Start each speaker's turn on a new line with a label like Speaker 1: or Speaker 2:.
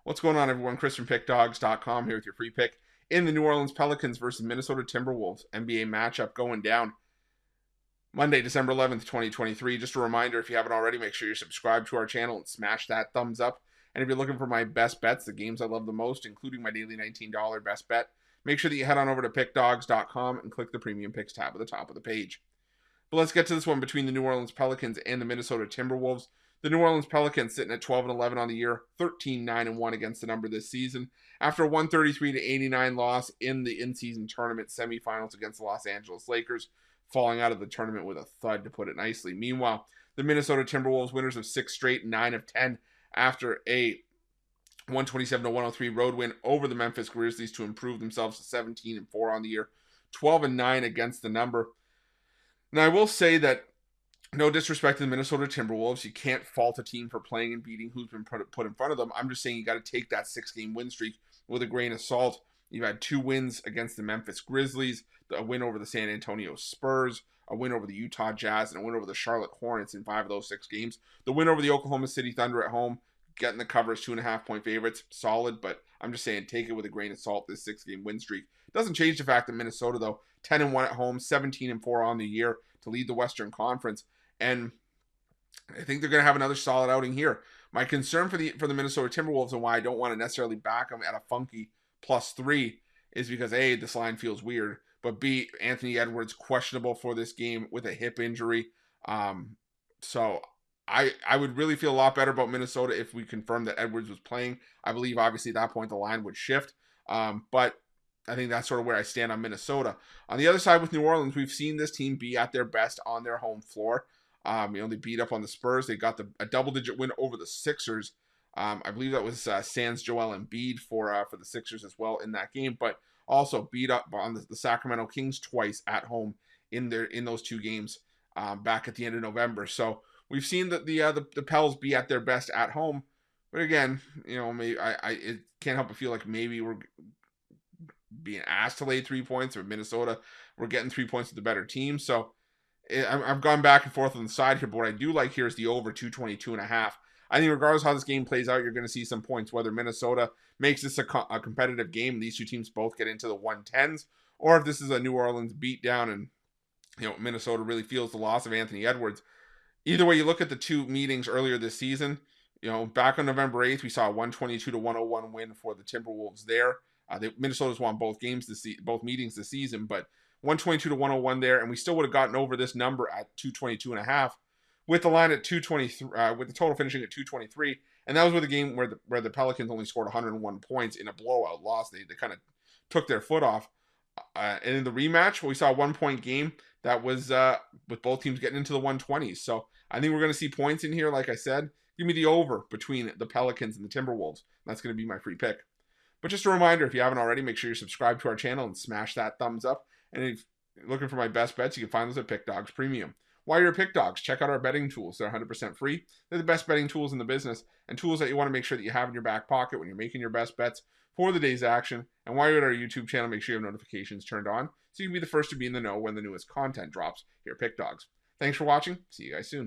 Speaker 1: What's going on, everyone? Chris from Pickdawgz.com here with your free pick in the New Orleans Pelicans versus Minnesota Timberwolves NBA matchup going down Monday, December 11th, 2023. Just a reminder, if you haven't already, make sure you're subscribed to our channel and smash that thumbs up. And if you're looking for my best bets, the games I love the most, including my daily $19 best bet, make sure that you head on over to Pickdawgz.com and click the Premium Picks tab at the top of the page. But let's get to this one between the New Orleans Pelicans and the Minnesota Timberwolves. The New Orleans Pelicans sitting at 12-11 on the year, 13-9-1 against the number this season, after a 133-89 loss in the in-season tournament semifinals against the Los Angeles Lakers, falling out of the tournament with a thud, to put it nicely. Meanwhile, the Minnesota Timberwolves, winners of 6 straight, 9 of 10, after a 127-103 road win over the Memphis Grizzlies to improve themselves to 17-4 on the year, 12-9 against the number. Now, I will say that, no disrespect to the Minnesota Timberwolves, you can't fault a team for playing and beating who's been put in front of them. I'm just saying you got to take that 6-game win streak with a grain of salt. You've had 2 wins against the Memphis Grizzlies, a win over the San Antonio Spurs, a win over the Utah Jazz, and a win over the Charlotte Hornets in 5 of those 6 games. The win over the Oklahoma City Thunder at home, getting the cover as 2.5-point favorites, solid, but I'm just saying take it with a grain of salt, this 6-game win streak. Doesn't change the fact that Minnesota, though, 10-1 at home, 17-4 on the year to lead the Western Conference. And I think they're going to have another solid outing here. My concern for the Minnesota Timberwolves and why I don't want to necessarily back them at a funky +3 is because A, this line feels weird, but B, Anthony Edwards questionable for this game with a hip injury. So I would really feel a lot better about Minnesota if we confirmed that Edwards was playing. I believe obviously at that point the line would shift. But I think that's sort of where I stand on Minnesota. On the other side with New Orleans, we've seen this team be at their best on their home floor. They beat up on the Spurs. They got a double-digit win over the Sixers. I believe that was sans Joel Embiid for the Sixers as well in that game, but also beat up on the Sacramento Kings twice at home in those 2 games back at the end of November. So we've seen that the Pels be at their best at home, but again, maybe it can't help but feel like maybe we're being asked to lay 3 points, or Minnesota, we're getting 3 points with the better team. So I've gone back and forth on the side here, but what I do like here is the over 222.5. I think regardless of how this game plays out, you're going to see some points, whether Minnesota makes this a competitive game, these 2 teams both get into the 110s, or if this is a New Orleans beatdown and Minnesota really feels the loss of Anthony Edwards. Either way you look at the 2 meetings earlier this season, back on November 8th, we saw a 122-101 win for the Timberwolves there. Minnesota's won both meetings this season, but 122-101 there, and we still would have gotten over this number at 222.5 with the line at 223, with the total finishing at 223, and that was with a game where the Pelicans only scored 101 points in a blowout loss. They kind of took their foot off. And in the rematch, we saw a 1-point game that was with both teams getting into the 120s. So I think we're going to see points in here. Like I said, give me the over between the Pelicans and the Timberwolves. That's going to be my free pick. But just a reminder, if you haven't already, make sure you're subscribed to our channel and smash that thumbs up. And if you're looking for my best bets, you can find those at Pickdawgz Premium. While you're at Pickdawgz, check out our betting tools. They're 100% free. They're the best betting tools in the business, and tools that you want to make sure that you have in your back pocket when you're making your best bets for the day's action. And while you're at our YouTube channel, make sure you have notifications turned on so you can be the first to be in the know when the newest content drops here at Pickdawgz. Thanks for watching. See you guys soon.